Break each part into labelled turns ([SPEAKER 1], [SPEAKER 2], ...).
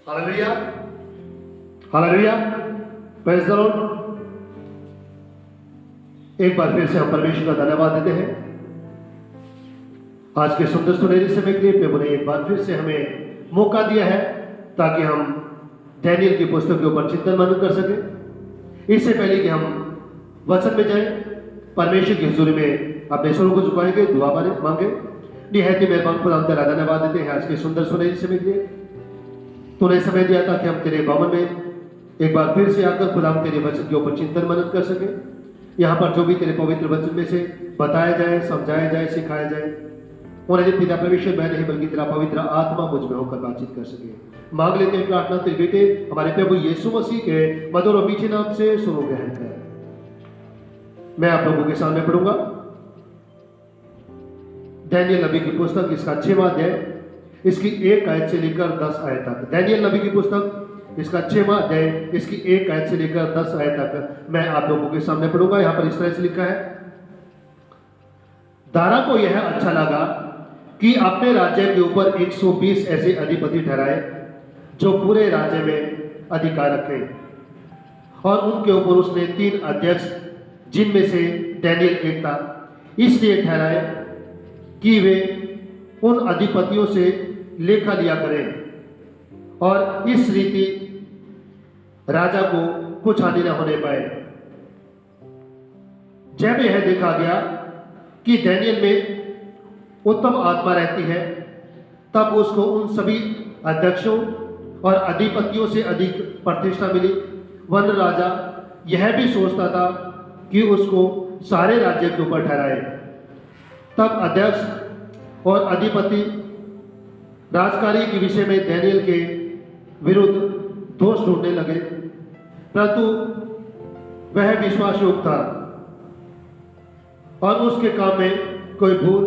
[SPEAKER 1] Hallelujah, hallelujah, praise the Lord. एक बार फिर से हम परमेश्वर का धन्यवाद देते हैं आज के सुंदर सुनहरे समय के लिए। प्रभु ने एक बार फिर से हमें मौका दिया है ताकि हम डैनियल की पुस्तक के ऊपर चिंतन मनन कर सके। इससे पहले कि हम वचन में जाएं, परमेश्वर की हुजूरी में अपने स्वरों को झुकाएंगे, दुआ मांगे। निहायत ही मेहरबान खुदा, हम तेरा धन्यवाद देते हैं आज के सुंदर सुनहरे समय के लिए। तूने समय दिया था कि हम तेरे भवन में एक बार फिर से आकर खुदा हम तेरे वचन के ऊपर चिंतन मनन कर सके। यहाँ पर जो भी तेरे पवित्र वचन में से बताया जाए, समझाया जाए, सिखाया जाए, उन्हें पिता परमेश्वर मैं नहीं बल्कि तेरा पवित्र आत्मा मुझ में होकर बातचीत कर सके। मांग लेते हैं प्रार्थना तेरे बेटे हमारे प्रभु यीशु मसीह के मधुर और मीठे नाम से, सुनो ग्रहण कर। मैं आप लोगों के सामने पढ़ूंगा डैनियल नबी की पुस्तक, इसका 6वां अध्याय, इसकी 1 आयत से लेकर 10 आयत तक। डैनियल नबी की पुस्तक, इसका 6वां अध्याय, इसकी 1 आयत से लेकर 10 आयत तक मैं आप लोगों के सामने पढ़ूंगा। यहां पर इस तरह से लिखा है, दारा को यह अच्छा लगा कि अपने राज्य के ऊपर 120 ऐसे अधिपति ठहराए जो पूरे राज्य में अधिकार रखें, और उनके ऊपर उसने 3 अध्यक्ष जिनमें से डैनियल एक था, इसलिए ठहराए कि वे उन अधिपतियों से लेखा लिया करें और इस रीति राजा को कुछ हानि न होने पाए। जब यह देखा गया कि डैनियल में उत्तम आत्मा रहती है, तब उसको उन सभी अध्यक्षों और अधिपतियों से अधिक प्रतिष्ठा मिली। वन राजा यह भी सोचता था कि उसको सारे राज्य के ऊपर ठहराए। तब अध्यक्ष और अधिपति राजकारी के विषय में डैनियल के विरुद्ध दोष ढूंढने लगे, परंतु वह विश्वास योग्य था और उसके काम में कोई भूल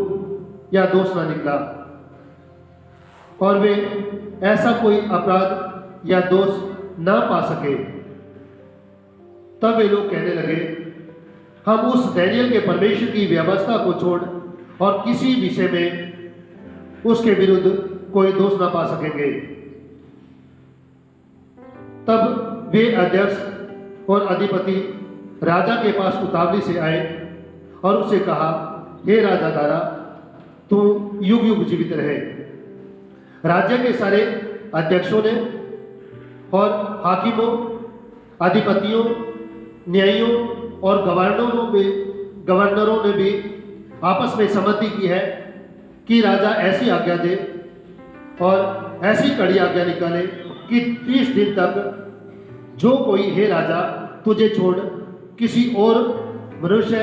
[SPEAKER 1] या दोष ना निकला, और वे ऐसा कोई अपराध या दोष ना पा सके। तब वे लोग कहने लगे, हम उस डैनियल के परमेश्वर की व्यवस्था को छोड़ और किसी विषय में उसके विरुद्ध कोई दोष ना पा सकेंगे। तब वे अध्यक्ष और अधिपति राजा के पास उतावली से आए और उससे कहा, हे राजा दारा, तू युग युग जीवित रहे। राज्य के सारे अध्यक्षों ने और हाकिमों, अधिपतियों, न्यायियों और गवर्नरों ने भी आपस में सहमति की है कि राजा ऐसी आज्ञा दे और ऐसी कड़ी आज्ञा निकाले कि 30 दिन तक जो कोई, हे राजा, तुझे छोड़ किसी और मनुष्य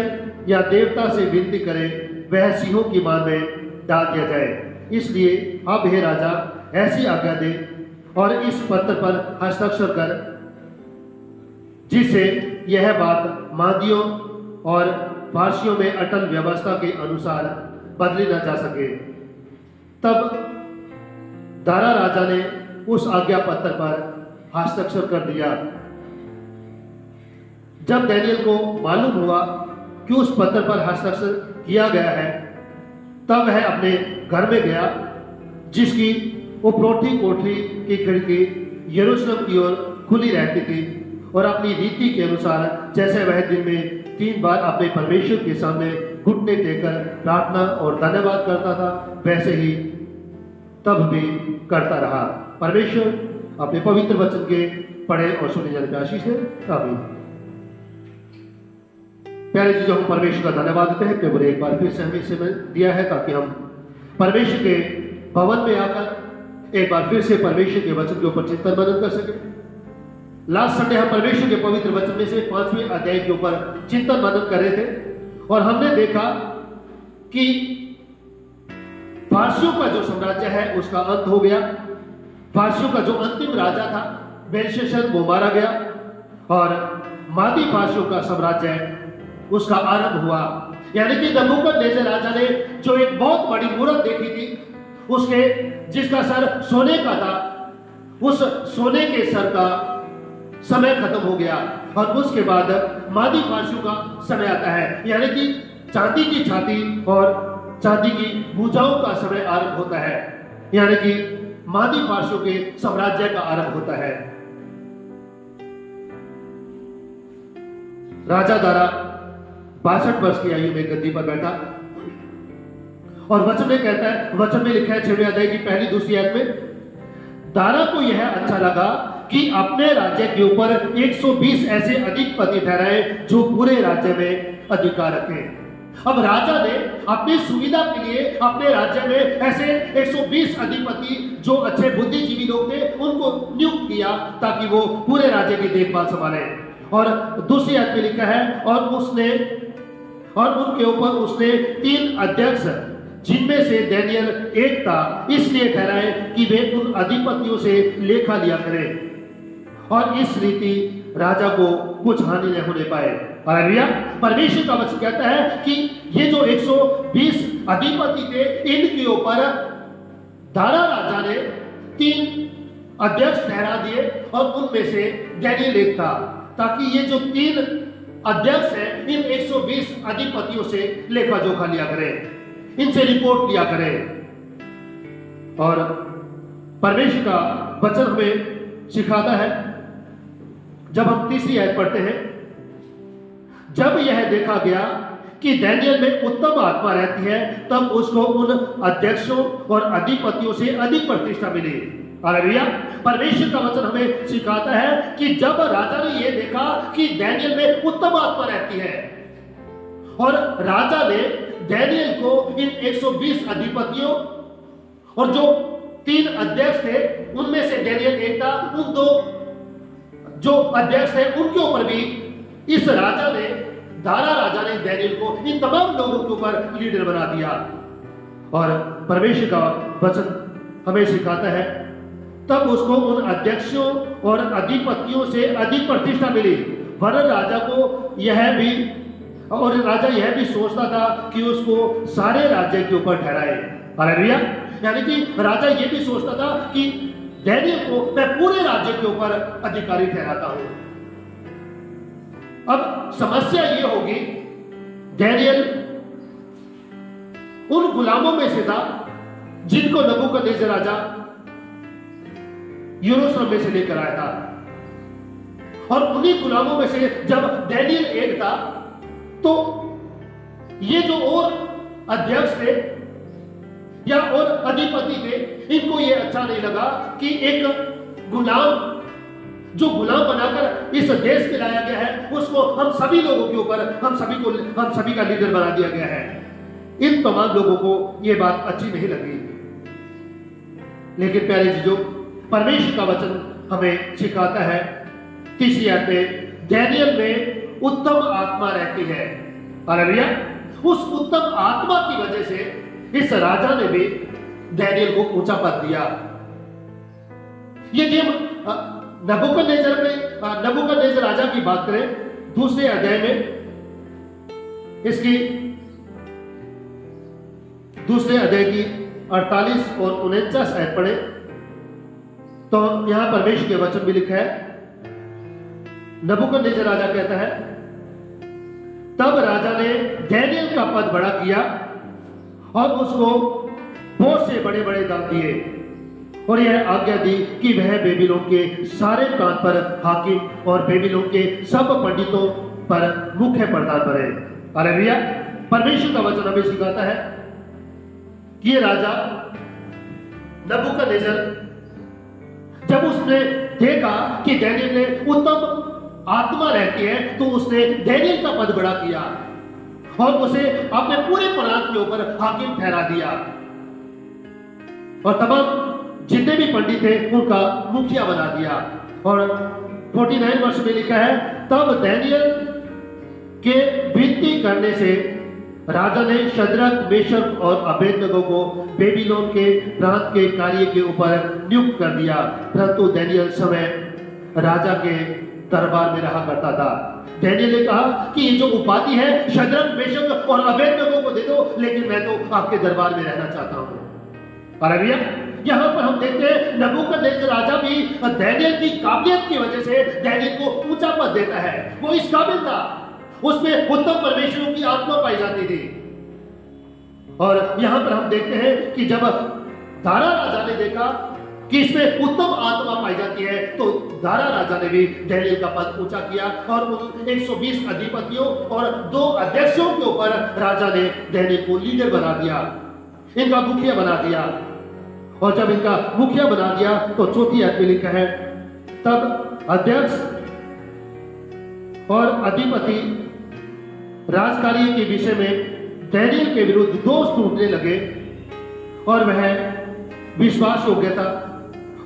[SPEAKER 1] या देवता से विनती करे, वह सिंहों की मान में डाल दिया जाए। इसलिए अब हे राजा, ऐसी आज्ञा दे और इस पत्र पर हस्ताक्षर कर, जिससे यह बात मादियों और फारसियों में अटल व्यवस्था के अनुसार बदली न जा सके। तब दारा राजा ने उस आज्ञा पत्र पर हस्ताक्षर कर दिया। जब डैनियल को मालूम हुआ कि उस पत्र पर हस्ताक्षर किया गया है, तब वह अपने घर में गया, जिसकी उपरोठी कोठरी की खिड़की यरूशलेम की ओर खुली रहती थी, और अपनी रीति के अनुसार जैसे वह दिन में 3 बार अपने परमेश्वर के सामने घुटने टेकर प्रार्थना और धन्यवाद करता था, वैसे ही तब भी करता रहा। परमेश्वर अपने पवित्र वचन के पढ़े और सुने जाने पर आशीष दे। आमीन। प्यारे चीजों, हम परमेश्वर का धन्यवाद देते हैं। प्रभु ने एक बार फिर से हमें समय दिया है ताकि हम परमेश्वर के भवन में आकर एक बार फिर से परमेश्वर के वचन के ऊपर चिंतन मनन कर सके। लास्ट संडे हम परमेश्वर के पवित्र वचन में से 5वें अध्याय के ऊपर चिंतन मनन कर रहे थे, और हमने देखा कि फारसियों का जो साम्राज्य है उसका अंत हो गया। फारसियों का जो अंतिम राजा था बेलशस्सर, वो मारा गया, और मादी फारसियों का साम्राज्य उसका आरंभ हुआ। यानी कि नबूकदनेस्सर राजा ने जो एक बहुत बड़ी मूर्त देखी थी, उसके जिसका सर सोने का था, उस सोने के सर का समय खत्म हो गया, और उसके बाद मादी फारसियों का समय आता है। यानी कि चांदी की छाती और चांदी की भुजाओं का समय आरंभ होता है। यानी कि मादी फारसियों के साम्राज्य का आरंभ होता है। राजा दारा 62 वर्ष की आयु में गद्दी पर बैठा और वचन में कहता है, वचन में लिखा है 6वें अध्याय की पहली दूसरी आयत में, दारा को यह अच्छा लगा कि अपने राज्य के ऊपर 120 ऐसे अधिपति ठहराए जो पूरे राज्य में अधिकार रखें। अब राजा ने अपनी सुविधा के लिए अपने राज्य में ऐसे 120 अधिपति जो अच्छे बुद्धिजीवी लोग थे उनको नियुक्त किया ताकि वो पूरे राज्य की देखभाल संभाले। और दूसरी आयत में लिखा है, और उनके ऊपर उसने 3 अध्यक्ष जिनमें से दानियेल एक था इसलिए ठहराए कि वे उन अधिपतियों से लेखा लिया करें और इस रीति राजा को कुछ हानि न होने पाए। हालेलुया। परमेश्वर का वचन कहता है कि ये जो 120 अधिपति थे इनके ऊपर दारा राजा ने 3 अध्यक्ष ठहरा दिए और उनमें से दानियेल एक था, ताकि ये जो 3 अध्यक्ष हैं इन 120 अधिपतियों से लेखा जोखा लिया करें, इनसे रिपोर्ट लिया करें। और परमेश्वर का वचन हमें सिखाता है, जब हम तीसरी आयत पढ़ते हैं, जब यह देखा गया कि दानियेल में उत्तम आत्मा रहती है तब उसको उन अध्यक्षों और अधिपतियों से अधिक प्रतिष्ठा मिली। हालेलुया। परमेश्वर का वचन हमें सिखाता है कि जब राजा ने यह देखा कि दानियेल में उत्तम आत्मा रहती है और राजा ने दानियेल को इन 120 अधिपतियों और जो 3 अध्यक्ष थे उनमें से दानियेल एक था, उन 2 जो अध्यक्ष थे उनके ऊपर भी इस राजा ने, दारा राजा ने दानियेल को इन तमाम लोगों के ऊपर लीडर बना दिया। और परमेश्वर का वचन हमें सिखाता है, तब उसको उन अध्यक्षों और अधिपतियों से अधिक प्रतिष्ठा मिली। वरन राजा यह भी सोचता था कि उसको सारे राज्य के ऊपर ठहराए। हालेलुया। यानी कि राजा यह भी सोचता था कि दानियेल को मैं पूरे राज्य के ऊपर अधिकारी ठहराता हूं। अब समस्या यह होगी, दानियेल उन गुलामों में से था जिनको नबूकदनेस्सर राजा यरूशलेम में से लेकर आया था, और उन्हीं गुलामों में से जब दानियेल एक था तो ये जो और अध्यक्ष थे या और अधिपति थे इनको ये अच्छा नहीं लगा कि एक गुलाम जो गुलाम बनाकर इस देश में लाया गया है उसको हम सभी लोगों के ऊपर हम सभी का लीडर बना दिया गया है। इन तमाम लोगों को यह बात अच्छी नहीं लगी। लेकिन प्यारे चीजों, परमेश्वर का वचन हमें सिखाता है, तीसरी आयत में, दानियेल में उत्तम आत्मा रहती है। हालेलुया। उस उत्तम आत्मा की वजह से इस राजा ने भी दानियेल को ऊंचा पद दिया। ये नबूकदनेस्सर राजा की बात करें, दूसरे अध्याय में इसकी दूसरे अध्याय की 48 और 49 आयत पढ़े तो यहां परमेश्वर के वचन भी लिखा है। नबूकदनेस्सर राजा कहता है, तब राजा ने दानियेल का पद बड़ा किया और उसको बहुत से बड़े बड़े दाम दिए और यह आज्ञा दी कि वह बेबीलोन के सारे प्रांत पर हाकिम और बेबीलोन के सब पंडितों पर मुख्य प्रधान बने। हालेलुया। परमेश्वर का वचन हमें सिखाता है कि ये राजा नबूकदनेस्सर जब उसने देखा कि दानियेल में उत्तम आत्मा रहती है तो उसने दानियेल का पद बड़ा किया और उसे अपने पूरे प्रांत के ऊपर हाकिम ठहरा दिया और तमाम जितने भी पंडित थे उनका मुखिया बना दिया। और 49 वर्ष में लिखा है, तब दानियेल के विनती करने से राजा ने शद्रक, मेशक और अबेदनगो को बेबीलोन के प्रांत के कार्य के ऊपर नियुक्त कर दिया, परंतु दानियेल समय राजा के दरबार में रहा करता था। दानियेल ने कहा कि ये जो उपाधि है शद्रक, मेशक और अबेदनगो को दे दो, लेकिन मैं तो आपके दरबार में रहना चाहता हूं। हालेलुया। यहां पर हम देखते हैं नबूकदनेस्सर राजा भी दानियेल की काबिलियत की वजह से दानियेल को ऊंचा पद देता है। वो इस काबिल था, उसमें उत्तम परमेश्वरों की आत्मा पाई जाती थी। और यहां पर हम देखते हैं कि जब दारा राजा ने देखा कि इसमें उत्तम आत्मा पाई जाती है, तो दारा राजा ने भी डैनियल का पद ऊंचा किया और उन 120 अधिपतियों और 2 अध्यक्षों के ऊपर राजा ने डैनियल को लीडर बना दिया, इनका मुखिया बना दिया। और जब इनका मुखिया बना दिया तो चौथी आयत में लिखा है, तब अध्यक्ष और अधिपति राजकार्य के विषय में डैनियल के विरुद्ध दोष ढूंढने लगे और वह विश्वास योग्य था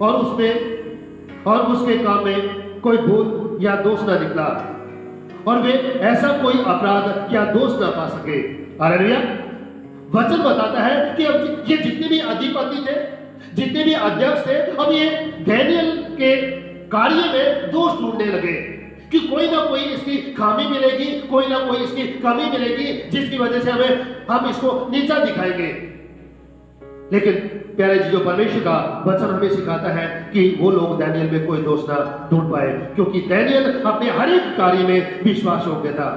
[SPEAKER 1] और उसके काम में कोई भूल या दोष ना निकला और वे ऐसा कोई अपराध या दोष ना पा सके। हालेलुया। वचन बताता है कि अब ये जितने भी अधिपति थे, जितने भी अध्यक्ष थे, अब ये डैनियल के कार्य में दोष ढूंढने लगे कि कोई ना कोई इसकी खामी मिलेगी, कोई ना कोई इसकी कमी मिलेगी, जिसकी वजह से हम इसको नीचा दिखाएंगे। लेकिन प्यारे जी, जो परमेश्वर का वचन हमें सिखाता है कि वो लोग डैनियल में कोई दोष ना ढूंढ पाए, क्योंकि डैनियल अपने हर एक कार्य में विश्वास योग्य था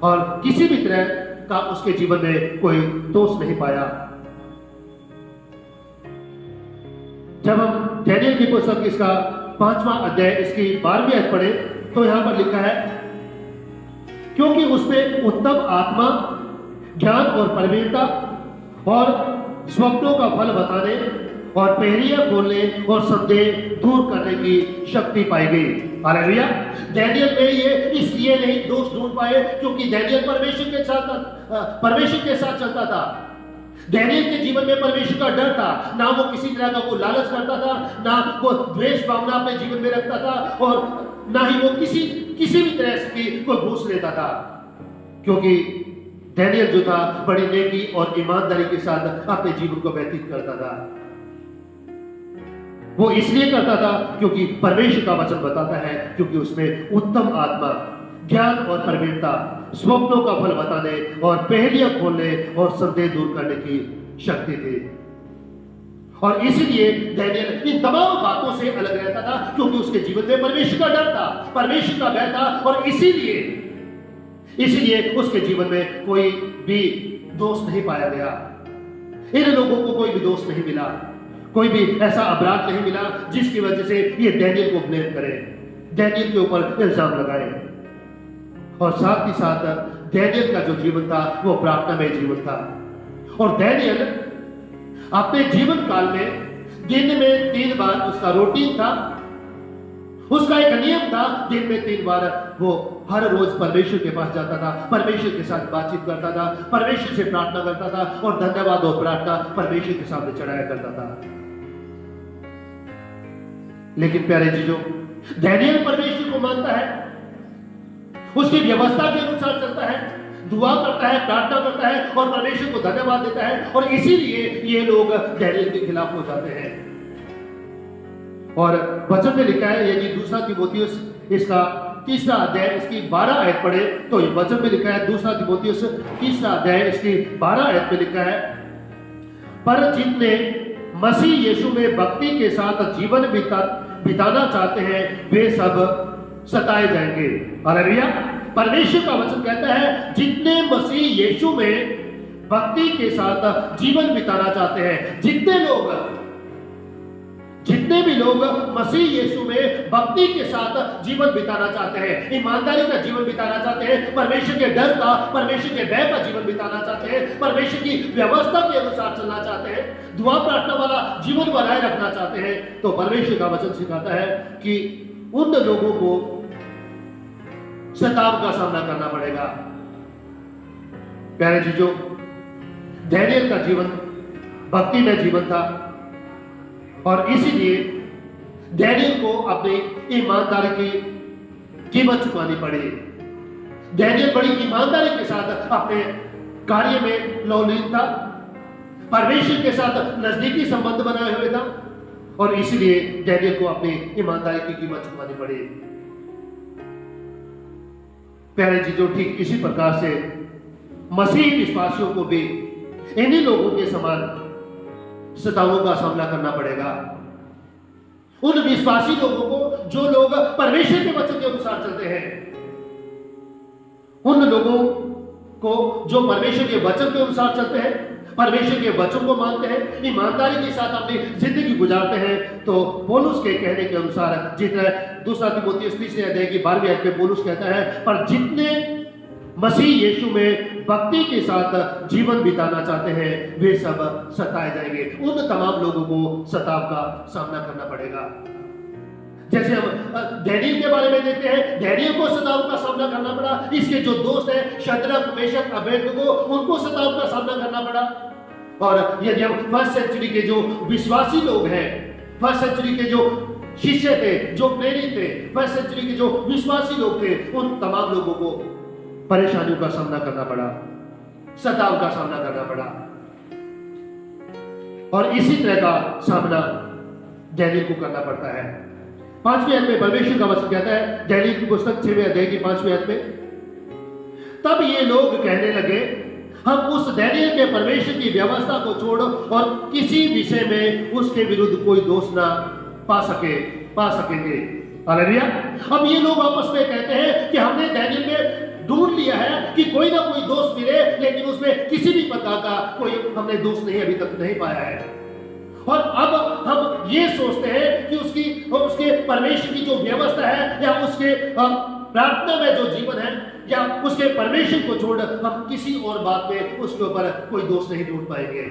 [SPEAKER 1] और किसी भी तरह का उसके जीवन में कोई दोष नहीं पाया। जब हम डैनियल की पुस्तक इसका 5वां अध्याय इसकी 12वीं आयत पढ़े तो यहां पर लिखा है, क्योंकि उसमें उत्तम आत्मा, ज्ञान और परवीनता और स्वप्नों का फल बताने और पहेलियां खोलने और संदेह दूर करने की शक्ति पाई गई। हालेलुया। डैनियल में ये इसलिए नहीं दोष ढूंढ पाए क्योंकि डैनियल परमेश्वर के साथ चलता था। डैनियल के जीवन में परमेश्वर का डर था, ना वो किसी तरह का कोई लालच करता था, ना वो द्वेष भावना अपने जीवन में रखता था और ना ही वो किसी भी तरह की कोई घूस लेता था, क्योंकि डैनियल जो था बड़ी नेकी और ईमानदारी के साथ अपने जीवन को व्यतीत करता था। वो इसलिए करता था क्योंकि परमेश्वर का वचन बताता है, क्योंकि उसमें उत्तम आत्मा, ज्ञान और परवीनता, स्वप्नों का फल बताने और पहेलियां खोलने और संदेह दूर करने की शक्ति थी। और इसलिए डैनियल इन तमाम बातों से अलग रहता था क्योंकि उसके जीवन में परमेश्वर का डर था, परमेश्वर का भय था और इसीलिए उसके जीवन में कोई भी दोष नहीं पाया गया। इन लोगों को कोई भी दोष नहीं मिला, कोई भी ऐसा अपराध नहीं मिला जिसकी वजह से ये डैनियल को ब्लेम करे, डैनियल के ऊपर इल्जाम लगाए। और साथ ही साथ डैनियल का जो जीवन था वो प्रार्थनामय जीवन था। और डैनियल अपने जीवन काल में दिन में 3 बार उसका रूटीन था, उसका एक नियम था, दिन में 3 बार वो हर रोज परमेश्वर के पास जाता था, परमेश्वर के साथ बातचीत करता था, परमेश्वर से प्रार्थना करता था और धन्यवाद और प्रार्थना परमेश्वर के सामने चढ़ाया करता था। लेकिन प्यारे जीजों, डैनियल परमेश्वर को मानता है, उसकी व्यवस्था के अनुसार चलता है, दुआ करता है, प्रार्थना करता है और परमेश्वर को धन्यवाद देता है, और इसीलिए ये लोग डैनियल के खिलाफ हो जाते हैं। और वचन में लिखा है, यदि 2 तीमुथियुस इसका 3रा अध्याय इसकी 12 आयत पढ़े तो वचन में लिखा है, 2 तीमुथियुस 3रा अध्याय इसकी 12 आयत में लिखा है, पर जितने मसीह यीशु में भक्ति के साथ जीवन बिताना चाहते हैं वे सब सताए जाएंगे। हालेलुया। परमेश्वर का वचन कहता है, जितने मसीह यीशु में भक्ति के साथ जीवन बिताना चाहते हैं, जितने भी लोग मसीह यीशु में भक्ति के साथ जीवन बिताना चाहते हैं, ईमानदारी का जीवन बिताना चाहते हैं, परमेश्वर के डर का, परमेश्वर के भय का जीवन बिताना चाहते हैं, परमेश्वर की व्यवस्था के अनुसार चलना चाहते हैं, दुआ प्रार्थना वाला जीवन बनाए रखना चाहते हैं, तो परमेश्वर का वचन सिखाता है कि उन लोगों को सताव का सामना करना पड़ेगा। प्यारे जीजों, डैनियल का जीवन भक्ति में जीवन था और इसीलिए डैनियल को अपनी ईमानदारी की कीमत चुकानी पड़ी। डैनियल बड़ी ईमानदारी के साथ अपने कार्य में लौलीन था, परमेश्वर के साथ नजदीकी संबंध बनाए हुए था और इसीलिए डैनियल को अपनी ईमानदारी की कीमत चुकानी पड़ी। प्यारे जीजों, ठीक इसी प्रकार से मसीह विश्वासियों को भी इन्हीं लोगों के समान सतावों का सामना करना पड़ेगा। उन विश्वासी लोगों को जो लोग परमेश्वर के वचन के अनुसार चलते हैं, उन लोगों को जो परमेश्वर के वचन के अनुसार चलते हैं, परमेश्वर के वचन को मानते हैं, ईमानदारी के साथ अपनी जिंदगी गुजारते हैं, तो पौलुस के कहने के अनुसार जितना दूसरा तीमुथियुस 3 अध्याय की 12वीं आयत में पौलुस कहता है, पर जितने मसीह यीशु में भक्ति के साथ जीवन बिताना चाहते हैं वे सब सताए जाएंगे। उन तमाम लोगों को सताव का सामना करना पड़ेगा। जैसे हम डैनियल के बारे में देखते हैं, डैनियल को सताव का सामना करना पड़ा। इसके जो दोस्त हैं शद्रक, मेशक, अबेदनगो, उनको सताव का सामना करना पड़ा। और यदि हम फर्स्ट सेंचुरी के जो विश्वासी लोग हैं, फर्स्ट सेंचुरी के जो शिष्य थे, जो प्रेरित थे, फर्स्ट सेंचुरी के जो विश्वासी लोग थे, उन तमाम लोगों को परेशानियों का सामना करना पड़ा, सताव का सामना करना पड़ा। और इसी तरह का सामना डैनियल को करना पड़ता है। 5वीं आयत में परमेश्वर का वचन कहता है, डैनियल की पुस्तक 6वें अध्याय की 5वीं आयत में, तब ये लोग कहने लगे, हम उस डैनियल के परमेश्वर की व्यवस्था को छोड़ और किसी विषय में उसके विरुद्ध कोई दोष ना पा सकेंगे। हालेलुया। अब ये लोग आपस में कहते हैं कि हमने डैनियल में ढूंढ लिया है कि कोई ना कोई दोष मिले, लेकिन उसमें किसी भी प्रकार का कोई हमने दोष नहीं अभी तक नहीं पाया है। और अब हम ये सोचते हैं कि उसके परमेश्वर की जो व्यवस्था है या उसके प्रार्थना में जो जीवन है या उसके परमेश्वर को छोड़ हम किसी और बात में उसके ऊपर कोई दोष नहीं ढूंढ पाएंगे।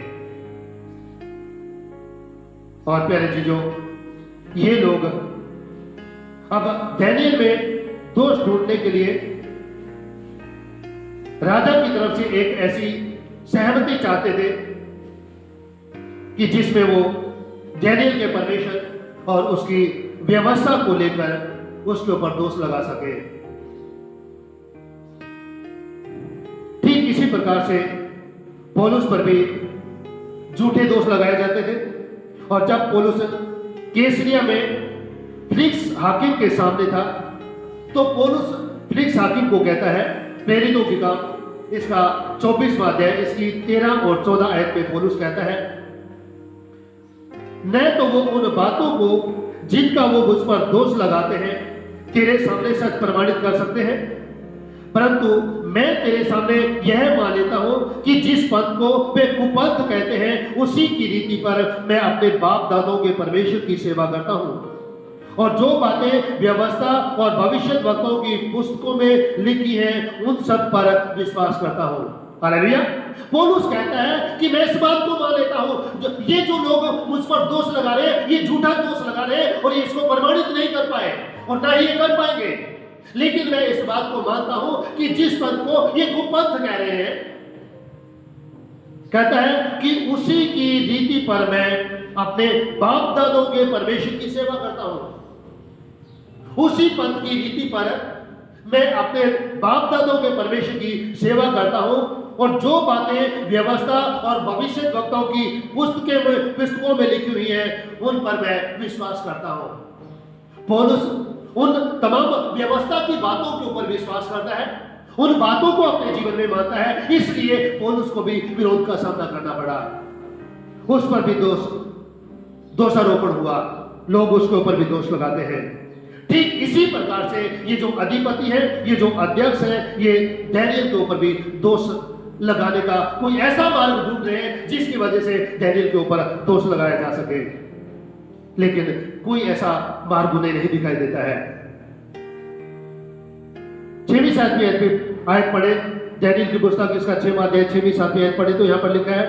[SPEAKER 1] और प्यारे चीजों, ये लोग अब डैनियल में दोष ढूंढने के लिए राजा की तरफ से एक ऐसी सहमति चाहते थे कि जिसमें वो डैनियल के परमेश्वर और उसकी व्यवस्था को लेकर उसके ऊपर दोष लगा सके। ठीक इसी प्रकार से पौलुस पर भी झूठे दोष लगाए जाते थे। और जब पौलुस कैसरिया में फिलिक्स हाकिम के सामने था, तो पौलुस फिलिक्स हाकिम को कहता है, प्रेरितों की काम इसका 24वां अध्याय इसकी 13 और 14 आयत में पौलुस कहता है, न तो वो उन बातों को जिनका वो मुझ पर दोष लगाते हैं तेरे सामने सच प्रमाणित कर सकते हैं, परंतु मैं तेरे सामने यह मान लेता हूं कि जिस पंथ को वे कुपंथ कहते हैं उसी की रीति पर मैं अपने बाप दादों के परमेश्वर की सेवा करता हूं, और जो बातें व्यवस्था और भविष्यद्वक्ताओं की पुस्तकों में लिखी हैं उन सब पर विश्वास करता हूं। हालेलुया। पौलुस कहता है कि मैं इस बात को मान लेता हूं, ये जो लोग मुझ पर दोष लगा रहे हैं, ये झूठा दोष लगा रहे हैं और ये इसको प्रमाणित नहीं कर पाए और ना ही ये कर पाएंगे, लेकिन मैं इस बात को मानता हूं कि जिस पंथ को ये कुपंथ कह रहे हैं, कहता है कि उसी की रीति पर मैं अपने बाप दादों के परमेश्वर की सेवा करता हूं। उसी पंथ की रीति पर मैं अपने बाप दादों के परमेश्वर की सेवा करता हूं, और जो बातें व्यवस्था और भविष्यद्वक्ताओं की पुस्तकों में लिखी हुई हैं उन पर मैं विश्वास करता हूं। पौलुस उन तमाम व्यवस्था की बातों के ऊपर विश्वास करता है, उन बातों को अपने जीवन में मानता है, इसलिए पौलुस को भी विरोध का सामना करना पड़ा। उस पर भी दोषारोपण हुआ, लोग उसके ऊपर भी दोष लगाते हैं। ठीक इसी प्रकार से ये जो अधिपति है, ये जो अध्यक्ष है, ये डैनियल के ऊपर भी दोष लगाने का कोई ऐसा मार्ग ढूंढ रहे हैं जिसकी वजह से डैनियल के ऊपर दोष लगाया जा सके, लेकिन कोई ऐसा मार्ग उन्हें नहीं दिखाई देता है। 6वीं 7वीं आयत पढ़े, डैनियल की पुस्तक इसका 6वां अध्याय 6वीं 7वीं आयत पढ़े तो यहां पर लिखा है,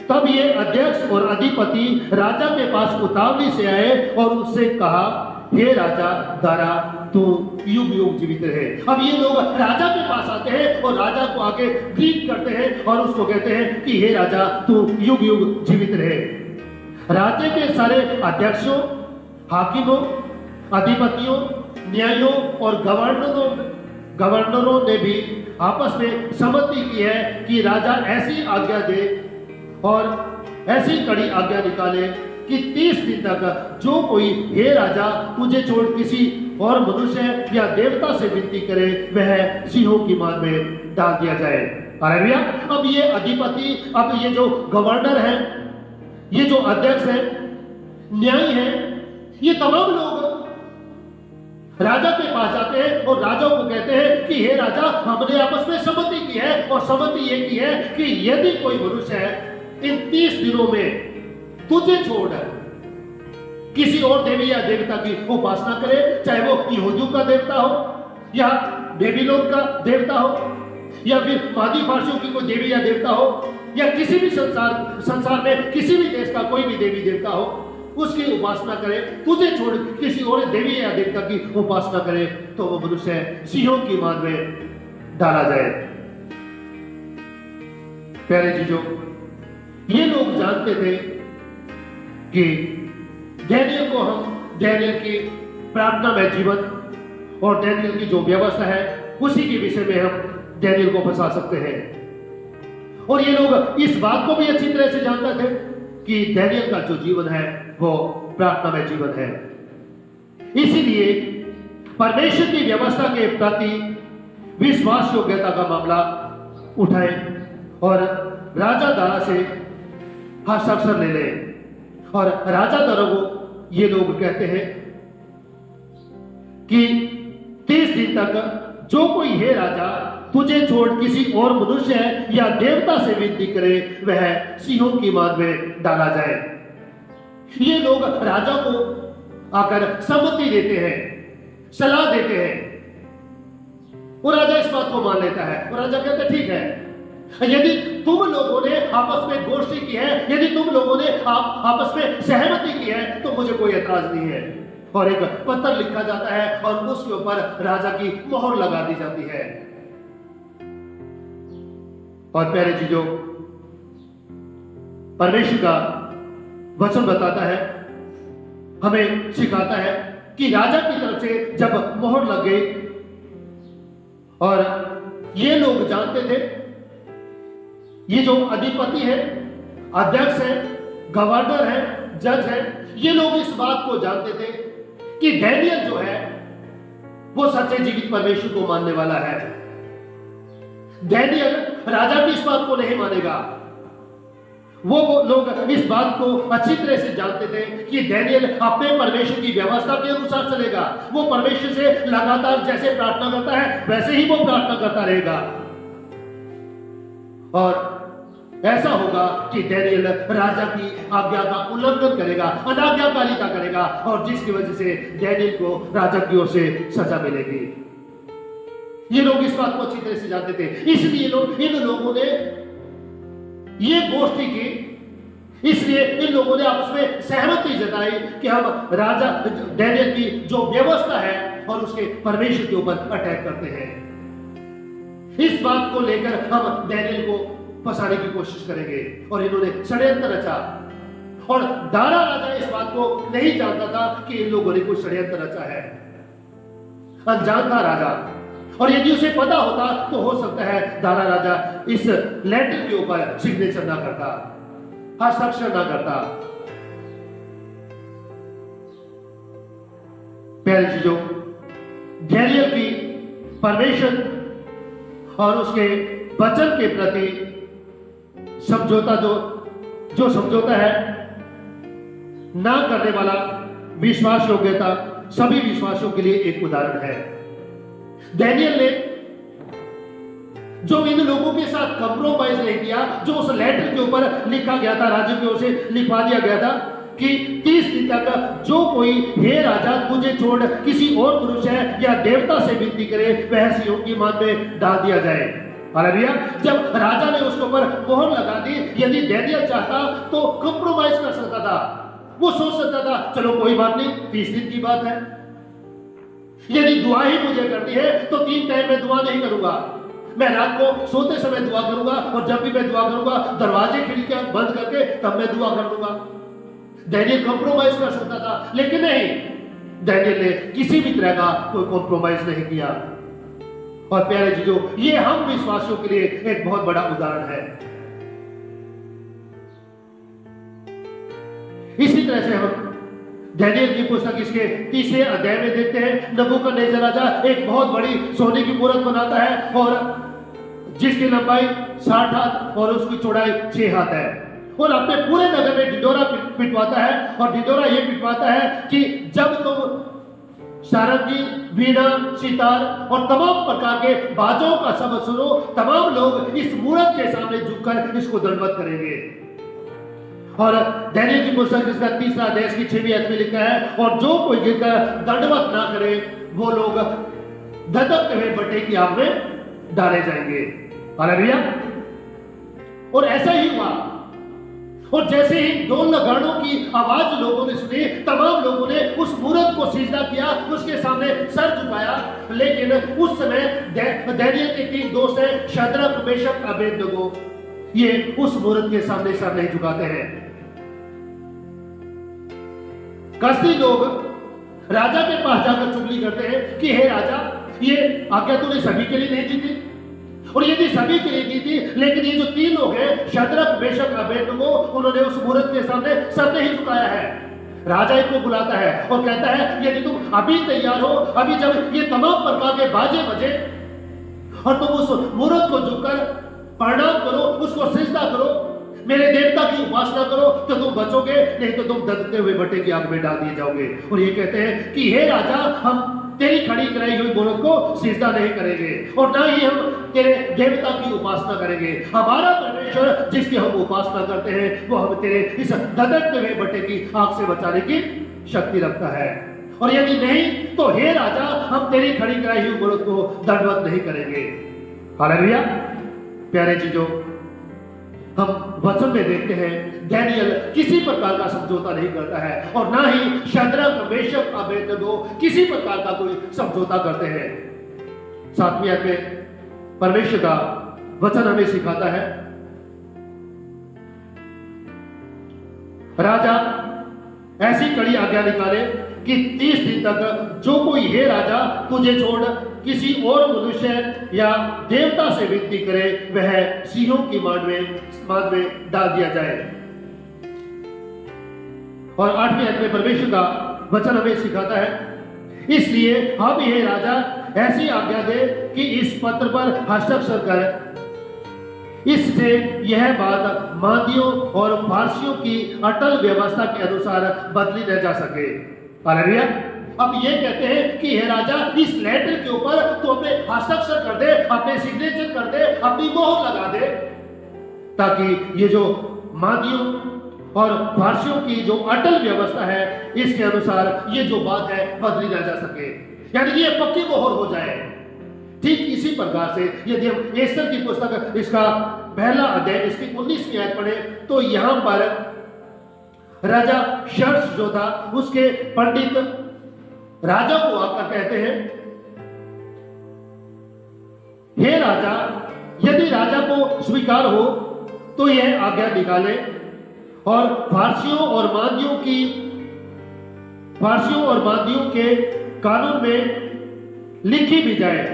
[SPEAKER 1] तब ये अध्यक्ष और अधिपति राजा के पास उतावली से आए और उससे कहा, हे राजा दारा तू युग युग जीवित रहे। अब ये लोग राजा के पास आते हैं और राजा को आके ग्रीट करते हैं और उसको कहते हैं कि हे राजा तू युग युग जीवित रहे। राज्य के सारे अध्यक्षों, हाकिमों, अधिपतियों, न्यायियों और गवर्नरों ने भी आपस में सहमति की है कि राजा ऐसी आज्ञा दे और ऐसी कड़ी आज्ञा निकाले कि 30 दिन तक जो कोई हे राजा तुझे छोड़ किसी और मनुष्य या देवता से विनती करे वह सिंहों की मान में डाल दिया जाए। हालेलुया। अब ये अधिपति, अब ये जो गवर्नर है, ये जो अध्यक्ष है, न्यायी है, ये तमाम लोग राजा के पास जाते हैं और राजा को कहते हैं कि हे राजा हमने आपस में सहमति की है और सहमति ये की है कि यदि कोई मनुष्य है इन 30 दिनों में तुझे छोड़कर किसी और देवी या देवता की उपासना करे, चाहे वो यहूदियों का देवता हो या बेबीलोन का देवता हो या फिर मादी फारसियों की कोई देवी या देवता हो या किसी भी संसार में किसी भी देश का कोई भी देवी देवता हो, उसकी उपासना करे, तुझे छोड़ किसी और देवी या देवता की उपासना करे, तो वो मनुष्य सिंहों की मान में डाला जाए। प्यारे चीजों, ये लोग जानते थे कि डैनियल को हम डैनियल की प्रार्थना में जीवन और डैनियल की जो व्यवस्था है उसी के विषय में हम डैनियल को फंसा सकते हैं। और ये लोग इस बात को भी अच्छी तरह से जानते थे कि डैनियल का जो जीवन है वो प्रार्थना में जीवन है। इसीलिए परमेश्वर की व्यवस्था के प्रति विश्वास योग्यता का मामला उठाए और राजा दारा से हस्ताक्षर ले ले। और राजा दारा को ये लोग कहते हैं कि 30 दिन तक जो कोई है राजा तुझे छोड़ किसी और मनुष्य या देवता से विनती करे, वह सिंहों की मान में डाला जाए। ये लोग राजा को आकर सम्मति देते हैं, सलाह देते हैं, वो राजा इस बात को मान लेता है। और राजा कहता है ठीक है, यदि तुम लोगों ने आपस में गोष्ठी की है, यदि तुम लोगों ने आपस में सहमति की है, तो मुझे कोई एतराज नहीं है। और एक पत्र लिखा जाता है और उसके ऊपर राजा की मोहर लगा दी जाती है। और प्यारे चीजों, परमेश्वर का वचन बताता है, हमें सिखाता है कि राजा की तरफ से जब मोहर लग गई और ये लोग जानते थे, ये जो अधिपति है, अध्यक्ष है, गवर्नर है, जज है, ये लोग इस बात को जानते थे कि डैनियल जो है वो सच्चे जीवित परमेश्वर को मानने वाला है। डैनियल राजा की इस बात को नहीं मानेगा। वो लोग इस बात को अच्छी तरह से जानते थे कि डैनियल अपने परमेश्वर की व्यवस्था के अनुसार चलेगा। वो परमेश्वर से लगातार जैसे प्रार्थना करता है वैसे ही वो प्रार्थना करता रहेगा। और ऐसा होगा कि डैनियल राजा की आज्ञा का उल्लंघन करेगा, अनाज्ञाकारिता करेगा, और जिसकी वजह से डैनियल को राजा की ओर से सजा मिलेगी। ये लोग इस बात को अच्छी तरह से जानते थे, इसलिए इन लोगों ने ये गोष्ठी की, इसलिए इन लोगों ने आपस में सहमति जताई कि हम राजा डैनियल की जो व्यवस्था है और उसके परमेश्वर के ऊपर अटैक करते हैं। इस बात को लेकर हम डैनियल को फंसाने की कोशिश करेंगे। और इन्होंने षड्यंत्र रचा, और दारा राजा इस बात को नहीं जानता था कि इन लोगों ने कुछ षड्यंत्र रचा है। अनजान था राजा, और यदि उसे पता होता तो हो सकता है दारा राजा इस लेटर के ऊपर सिग्नेचर ना करता, हस्ताक्षर ना करता। प्यारे चीजों, डैनियल की परमेश्वर और उसके वचन के प्रति समझौता जो समझौता है ना करने वाला विश्वास योग्यता सभी विश्वासियों के लिए एक उदाहरण है। डैनियल ने जो इन लोगों के साथ कंप्रोमाइज नहीं किया, जो उस लेटर के ऊपर लिखा गया था, राजा की ओर से लिखवा दिया गया था कि 30 दिन तक जो कोई हे राजा तुझे छोड़ किसी और मनुष्य या देवता से विनती करे, वह सिंहों की मान में डाल दिया जाए। हालेलुया। जब राजा ने उसके ऊपर मोहर लगा दी, यदि डैनियल चाहता तो कंप्रोमाइज कर सकता था। वो सोच सकता था चलो कोई बात नहीं, 30 दिन की बात है, यदि दुआ ही मुझे करनी है तो 3 टाइम में दुआ नहीं करूंगा, मैं रात को सोते समय दुआ करूंगा, और जब भी मैं दुआ करूंगा दरवाजे खिड़कियां बंद करके तब मैं दुआ कर दूंगा। डैनियल कंप्रोमाइज कर सकता था, लेकिन नहीं, डैनियल ने किसी भी तरह का कोई कंप्रोमाइज नहीं किया। और प्यारे चीजों, ये हम विश्वासियों के लिए एक बहुत बड़ा उदाहरण है। इसी तरह से हम डैनियल की पुस्तक इसके 3 अध्याय में देखते हैं, नबूकदनेस्सर राजा एक बहुत बड़ी सोने की मूर्त बनाता है, और जिसकी लंबाई 60 हाथ और उसकी चौड़ाई 6 हाथ है, और अपने पूरे नगर में ढिंढोरा पिटवाता है। और ढिंढोरा ये पिटवाता है कि जब तुम सारंगी, वीणा, सितार और तमाम प्रकार के बाजों का शब्द सुनो, तमाम लोग इस मूर्त के सामने झुककर इसको दंडवत करेंगे। और दानियेल की पुस्तक जिसका 3रा अध्याय की 6वीं आयत में लिखा है, और जो कोई गिरकर दंडवत ना करे वो लोग धधकते हुए भट्टे की आग में डाले जाएंगे। हालेलुया। और ऐसा ही हुआ, और जैसे ही ढोल नगाड़ों की आवाज लोगों ने सुनी, तमाम लोगों ने उस मूरत को सिजदा किया, उसके सामने सर झुकाया। लेकिन उस समय दानियेल के 3 दोस्त हैं, शद्रक, मेशक, अबेदनगो, ये उस मूरत के सामने सर नहीं झुकाते हैं। कसदी लोग राजा के पास जाकर चुगली करते हैं कि हे राजा, ये आज्ञा तूने सभी के लिए नहीं दी थी, और यदि सभी के लिए दी थी, लेकिन ये जो 3 लोग हैं, शद्रक, मेशक, अबेदनगो, उन्होंने उस मूरत के सामने सर नहीं झुकाया है। राजा इनको बुलाता है और कहता है, यदि तुम अभी तैयार हो, अभी जब ये तमाम प्रकार के बाजे बजे और तुम उस मूरत को झुककर प्रणाम करो, उसको सिजदा करो, मेरे देवता की उपासना करो, तो तुम बचोगे, नहीं तो तुम दबते हुए भट्टे की आग में डाल दिए जाओगे। और ये कहते हैं कि हे राजा, हम तेरी खड़ी कराई हुई मूरत को सिजदा नहीं करेंगे, और ना ही हम तेरे देवता की उपासना करेंगे। हमारा परमेश्वर जिसकी हम उपासना करते हैं, वो हम तेरे इस धधकते हुए भट्टे की आग से बचाने की शक्ति रखता है। और यदि नहीं, तो हे राजा, हम तेरी खड़ी कराई हुई मूरत को दंडवत नहीं करेंगे। हालेलुया। प्यारे चीजों, हम वचन में देखते हैं दानियेल किसी प्रकार का समझौता नहीं करता है, और ना ही शद्रक, मेशक, अबेदनगो किसी प्रकार का कोई समझौता करते हैं। 7वीं आयत में परमेश्वर का वचन हमें सिखाता है, राजा ऐसी कड़ी आज्ञा निकाले कि 30 दिन तक जो कोई हे राजा तुझे छोड़ किसी और मनुष्य या देवता से विनती करे, वह सिंहों की मांद में डाल दिया जाए। और 8वीं आयत में परमेश्वर का वचन हमें सिखाता है, इसलिए अब हे राजा ऐसी आज्ञा दे कि इस पत्र पर हस्ताक्षर कर, इससे यह बात मादियों और फारसियों की अटल व्यवस्था के अनुसार बदली न जा सके। हालेलुया। अब ये कहते हैं कि हे राजा, इस लेटर के ऊपर तो अपने हस्ताक्षर कर दे, अपने सिग्नेचर कर दे, अपनी मोहर लगा दे, ताकि ये जो मादियों और फारसियों की जो अटल व्यवस्था है, इसके अनुसार ये जो बात है बदली ना जा सके, यानी ये पक्की मोहर हो जाए। ठीक इसी प्रकार से यदि हम एस्तर की पुस्तक इसका 1 अध्याय इसकी 19वीं आयत पढ़े, तो यहां पर राजा शर्ष जो था, उसके पंडित राजा को आकर कहते हैं, हे राजा, यदि राजा को स्वीकार हो तो यह आज्ञा निकाले और फारसियों और मादियों के कानून में लिखी भी जाए,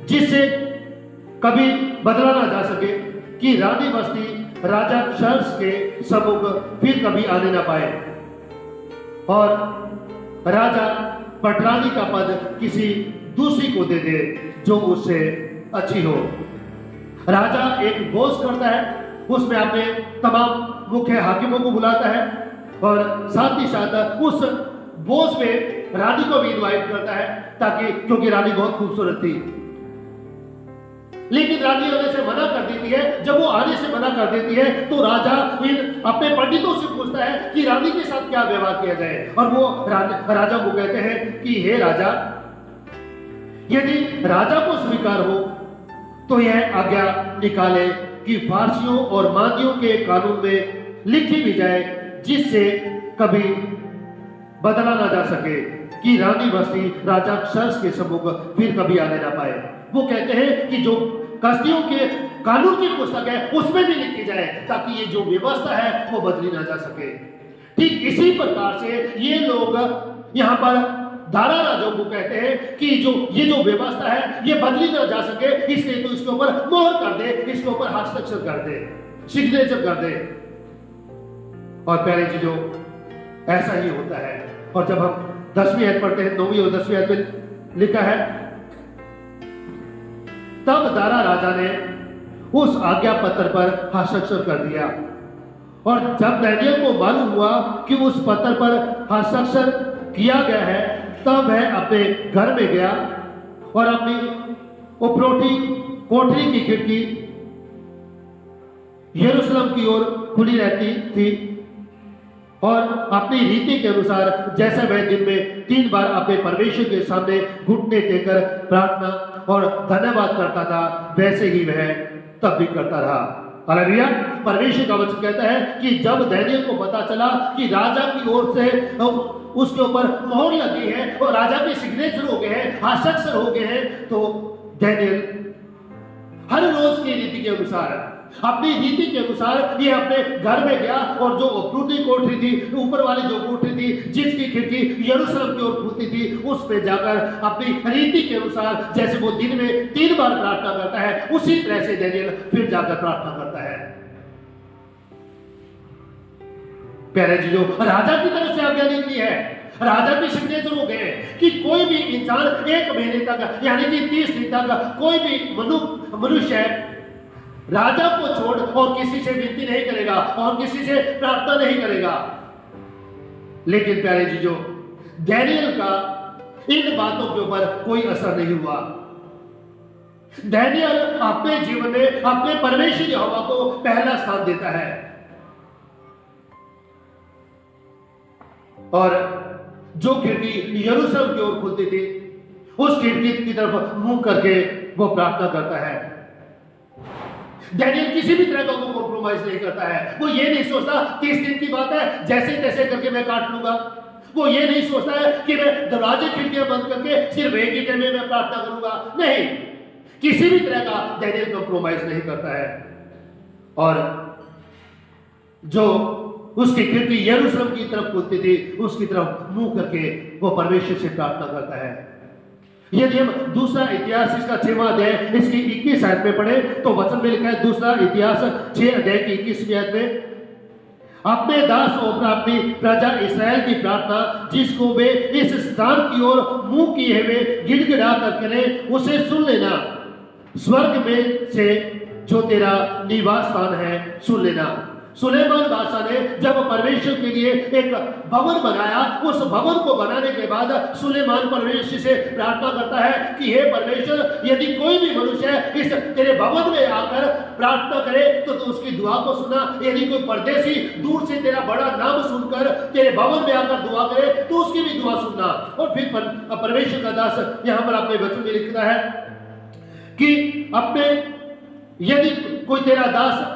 [SPEAKER 1] जिससे कभी बदला ना जा सके, कि रानी बस्ती राजा शर्ष के सम्मुख फिर कभी आने ना पाए, और राजा पटरानी का पद किसी दूसरी को दे दे जो उससे अच्छी हो। राजा एक भोज करता है, उसमें अपने तमाम मुख्य हाकिमों को बुलाता है, और साथ ही साथ उस भोज में रानी को भी इनवाइट करता है, ताकि क्योंकि रानी बहुत खूबसूरत थी। लेकिन रानी आने से मना कर देती है। जब वो आने से मना कर देती है, तो राजा फिर अपने पंडितों से पूछता है कि रानी के साथ क्या व्यवहार किया जाए, और वो राजा को कहते हैं कि हे राजा, यदि राजा को स्वीकार हो तो यह आज्ञा निकाले कि फारसियों और मादियों के कानून में लिखी भी जाए, जिससे कभी बदला ना जा सके, कि रानी बस्ती राजा शर्ष के सम्मुख फिर कभी आने ना पाए। वो कहते हैं कि जो कसदियों के कानून की पुस्तक है उसमें भी लिखी जाए, ताकि ये जो व्यवस्था है वो बदली ना जा सके। ठीक इसी प्रकार से ये लोग यहाँ पर दारा राजाओं को कहते हैं कि ये जो व्यवस्था है ये बदली ना जा सके, इसलिए तो इसके ऊपर मोहर कर दे, इसके ऊपर हस्ताक्षर कर दे, सिग्नेचर कर दे। और प्यारे चीजों, ऐसा ही होता है। और जब हम 10वीं आयत पढ़ते हैं, 9वीं और 10वीं आयत में लिखा है, तब दारा राजा ने उस आज्ञा पत्र पर हस्ताक्षर कर दिया, और जब दानियेल को मालूम हुआ कि उस पत्र पर हस्ताक्षर किया गया है, तब वह अपने घर में गया और अपनी उपरोटी कोठरी की खिड़की यरूशलेम की ओर खुली रहती थी, और अपनी रीति के अनुसार जैसे वह दिन में 3 बार अपने परमेश्वर के सामने घुटने टेकर प्रार्थना और धन्यवाद करता था, वैसे ही वह तब भी करता रहा। हालेलुया। परमेश्वर का वचन कहता है कि जब दानियेल को पता चला कि राजा की ओर से उसके ऊपर मोहर लगी है और राजा के सिग्नेचर हो गए हैं, हस्ताक्षर हो गए हैं, तो दानियेल हर रोज की रीति के अनुसार, अपनी रीति के अनुसार ये अपने घर में गया और जो टूटी कोठरी थी, ऊपर वाली जो कोठरी थी जिसकी खिड़की यरूशलेम की ओर खुलती थी, उस पे जाकर अपनी रीति के अनुसार जैसे वो दिन में 3 बार प्रार्थना करता है, उसी तरह से दानियेल फिर जाकर प्रार्थना करता है। प्यारे जीजों, राजा की तरफ से आज्ञा निकली है, राजा के सिग्नेचर हो गए कि कोई भी इंसान 1 महीने तक यानी कि 30 दिन तक कोई भी मनुष्य राजा को छोड़ और किसी से विनती नहीं करेगा और किसी से प्रार्थना नहीं करेगा। लेकिन प्यारे जीजों, दानियेल का इन बातों के ऊपर कोई असर नहीं हुआ। दानियेल अपने जीवन में अपने परमेश्वर यहोवा को पहला स्थान देता है और जो खिड़की यरूशलेम की ओर खुलती थी, उस खिड़की की तरफ मुंह करके वो प्रार्थना करता है। दानियेल किसी भी तरह का कोई कॉम्प्रोमाइज नहीं करता है। वो ये नहीं सोचता 30 दिन की बात है, जैसे तैसे करके मैं काट लूंगा। वो ये नहीं सोचता है कि मैं दरवाजे खिड़कियां बंद करके सिर्फ एक ही टाइम में मैं प्रार्थना करूंगा। नहीं, किसी भी तरह का दानियेल कॉम्प्रोमाइज नहीं करता है। और जो उसकी खिड़की यरूशलेम की तरफ खुलती थी, उसकी तरफ मुंह करके वो परमेश्वर से प्रार्थना करता है। यदि हम दूसरा इतिहास इसका 6वां अध्याय इसकी 21 आयत में पढ़े तो वचन में लिखा है, दूसरा इतिहास 6 अध्याय की 21वीं आयत में, अपने दास और अपनी प्रजा इस्राएल की प्रार्थना जिसको वे इस स्थान की ओर मुंह किए हुए गिड़गिड़ा कर करें, उसे सुन लेना। स्वर्ग में से जो तेरा निवास स्थान है सुन लेना। सुलेमान बादशाह ने जब परमेश्वर के लिए एक भवन बनाया, उस भवन को बनाने के बाद सुलेमान परमेश्वर से प्रार्थना करता है कि हे परमेश्वर, यदि कोई भी मनुष्य इस तेरे भवन में आकर प्रार्थना करे तो तू उसकी दुआ को सुना। यदि कोई परदेशी दूर से तेरा बड़ा नाम सुनकर तेरे भवन में आकर दुआ करे तो उसकी भी दुआ सुनना। और फिर परमेश्वर का दास यहां पर अपने वचन में लिखता है कि अपने यदि कोई तेरा दास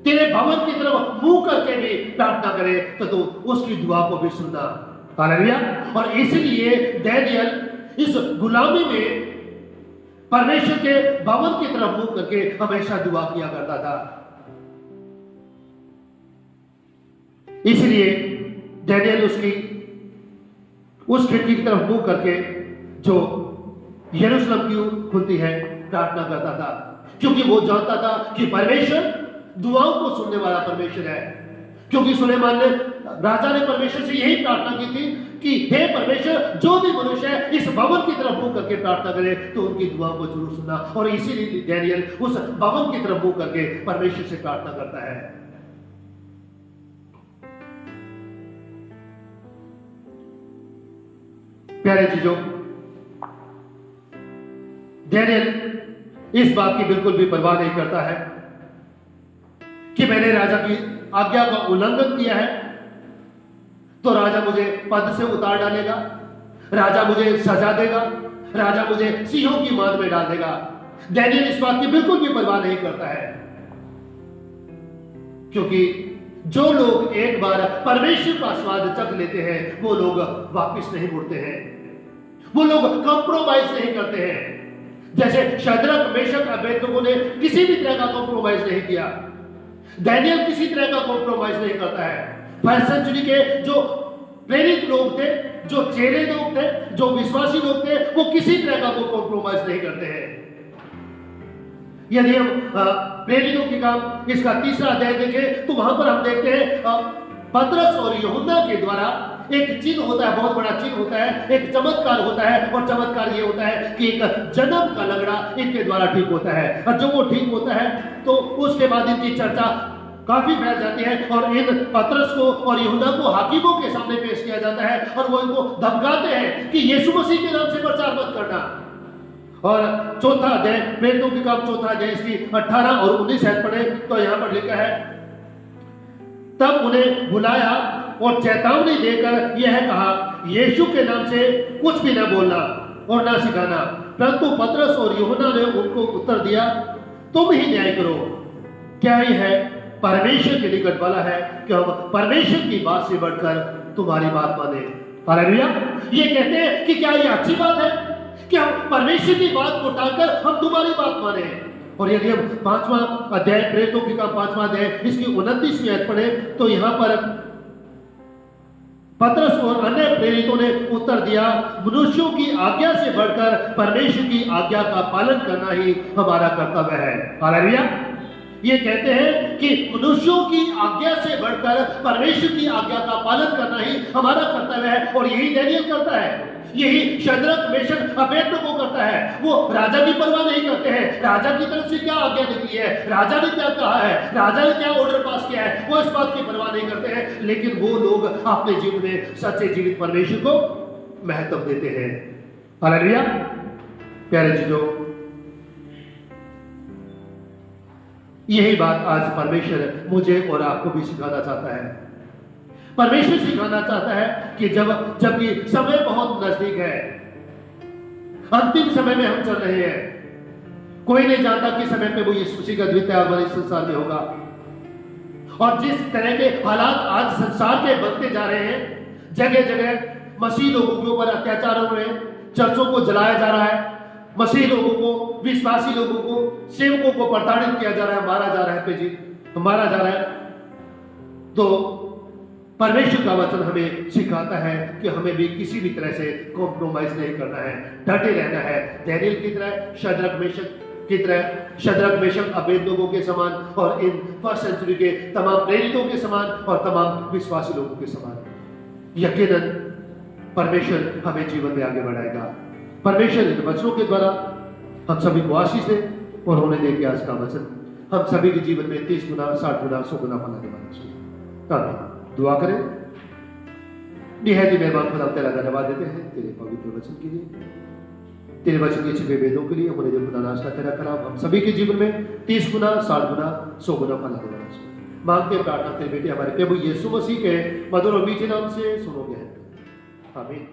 [SPEAKER 1] तेरे भवन की तरफ मुंह करके भी प्रार्थना करे तो तू उसकी दुआ को भी सुनना। हालेलुया। और इसलिए दानियेल इस गुलामी में परमेश्वर के भवन की तरफ मुंह करके हमेशा दुआ किया करता था। इसलिए दानियेल उस खिड़की की तरफ मुंह करके जो यरूशलेम की खुलती है प्रार्थना करता था, क्योंकि वो जानता था कि परमेश्वर दुआओं को सुनने वाला परमेश्वर है। क्योंकि सुलेमान ने, राजा ने परमेश्वर से यही प्रार्थना की थी कि हे परमेश्वर, जो भी मनुष्य है इस भवन की तरफ मुंह करके प्रार्थना करे तो उनकी दुआओं को जरूर सुनना। और इसीलिए दानियेल उस भवन की तरफ मुंह करके परमेश्वर से प्रार्थना करता है। प्यारे चीजों, दानियेल इस बात की बिल्कुल भी परवाह नहीं करता है कि मैंने राजा की आज्ञा का उल्लंघन किया है तो राजा मुझे पद से उतार डालेगा, राजा मुझे सजा देगा, राजा मुझे सिंहों की मांद में डाल देगा। दानियेल इस बात की बिल्कुल भी परवाह नहीं करता है, क्योंकि जो लोग एक बार परमेश्वर का स्वाद चख लेते हैं वो लोग वापस नहीं मुड़ते हैं, वो लोग कॉम्प्रोमाइज नहीं करते हैं। जैसे शद्रक, मेशक, अबेदनगो ने किसी भी तरह का कॉम्प्रोमाइज नहीं किया, दानियेल किसी तरह का कॉम्प्रोमाइज नहीं करता है। फर्स्ट सेंचुरी के जो प्रेरित लोग थे, जो चेले लोग थे, जो विश्वासी लोग थे, वो किसी तरह का कोई कॉम्प्रोमाइज नहीं करते हैं। यदि हम प्रेरितों के काम इसका 3रा अध्याय देखें तो वहां पर हम देखते हैं पतरस और यूहन्ना के द्वारा एक चिन्ह होता है, बहुत बड़ा चिन्ह होता है, एक चमत्कार होता है। और चमत्कार ये होता है कि एक जन्म का लंगड़ा इनके द्वारा ठीक होता है, और जब वो ठीक होता है तो उसके बाद इनकी चर्चा काफी फैल जाती है और इन पतरस को और यूहन्ना को हाकिमों के सामने पेश किया जाता है और वो इनको धमकाते हैं कि यीशु मसीह के नाम से प्रचार मत करना। और 4था अध्याय, प्रेरितों के काम 4था अध्याय इसकी 18 और 19 आयत पढ़े तो यहां पर लिखा है, तब उन्हें बुलाया और चेतावनी देकर यह कहा, यीशु के नाम से कुछ भी न बोलना और न सिखाना। परंतु पतरस और यूहन्ना ने उनको उत्तर दिया, तुम ही न्याय करो, क्या ही है परमेश्वर के निकट वाला है कि हम परमेश्वर की बात से बढ़कर तुम्हारी बात माने। हालेलुया। ये कहते हैं कि क्या ये अच्छी बात है कि हम परमेश्वर की बात को टालकर हम तुम्हारी बात माने। और यदि हम 5वां अध्याय प्रेरितों की काम 5वां अध्याय इसकी 29वीं आयत पढ़े तो यहां पर पतरस और अन्य प्रेरितों ने उत्तर दिया, मनुष्यों की आज्ञा से बढ़कर परमेश्वर की आज्ञा का पालन करना ही हमारा कर्तव्य है। हालेलुया। ये कहते हैं कि मनुष्यों की आज्ञा से बढ़कर परमेश्वर की आज्ञा का पालन करना ही हमारा कर्तव्य है। और यही दानियेल करता है, यही शद्रक मेशक अबेदनगो करता है। वो राजा की परवाह नहीं करते हैं, राजा की तरफ से क्या आज्ञा निकली है, राजा ने क्या कहा है, राजा ने क्या ऑर्डर पास किया है, वो इस बात की परवाह नहीं करते हैं। लेकिन वो लोग अपने जीवन में सच्चे जीवित परमेश्वर को महत्व देते हैं। हालेलुया। प्यारे चीजों, यही बात आज परमेश्वर मुझे और आपको भी सिखाना चाहता है। परमेश्वर सिखाना चाहता है कि जबकि समय बहुत नजदीक है, अंतिम समय में हम चल रहे हैं, कोई नहीं जानता कि समय पे वो यीशु मसीह का द्वितीय आगमन इस संसार में होगा। और जिस तरह के हालात आज संसार के बनते जा रहे हैं, जगह जगह मसीह लोगों के ऊपर अत्याचार हो रहे हैं, चर्चों को जलाया जा रहा है, मसीह लोगों को, विश्वासी लोगों को, सेवकों को प्रताड़ित किया जा रहा है, मारा जा रहा है, मारा जा रहा है। तो परमेश्वर का वचन हमें सिखाता है कि हमें भी किसी भी तरह से कॉम्प्रोमाइज नहीं करना है, डटे रहना है। दानियेल की तरह, शद्रक मेशक की तरह, शद्रक मेशक अबेदनगो के समान और इन फर्स्ट सेंचुरी के तमाम प्रेरितों के समान और तमाम विश्वासी लोगों के समान। यकीनन परमेश्वर हमें जीवन में आगे बढ़ाएगा। परमेश्वर इन वचनों के द्वारा हम सभी को आशीष दे और होने दे कि आज का वचन हम सभी के जीवन में 30 गुना, 60 गुना, 100 गुना फल देने वाला है। दुआ करें। निहायत ही मेहरबान खुदा, तेरा धन्यवाद देते हैं तेरे पवित्र वचन के लिए, तेरे वचन के छिपे वेदों के लिए। होने दे खुदा नाश का तेरा कलाम हम सभी के जीवन में 30 गुना, 60 गुना, 100 गुना फल देने वाला है। मांगते प्रार्थना तेरे बेटे हमारे प्रभु यीशु मसीह के मधुर और मीठे नाम से सुनोगे। आमीन।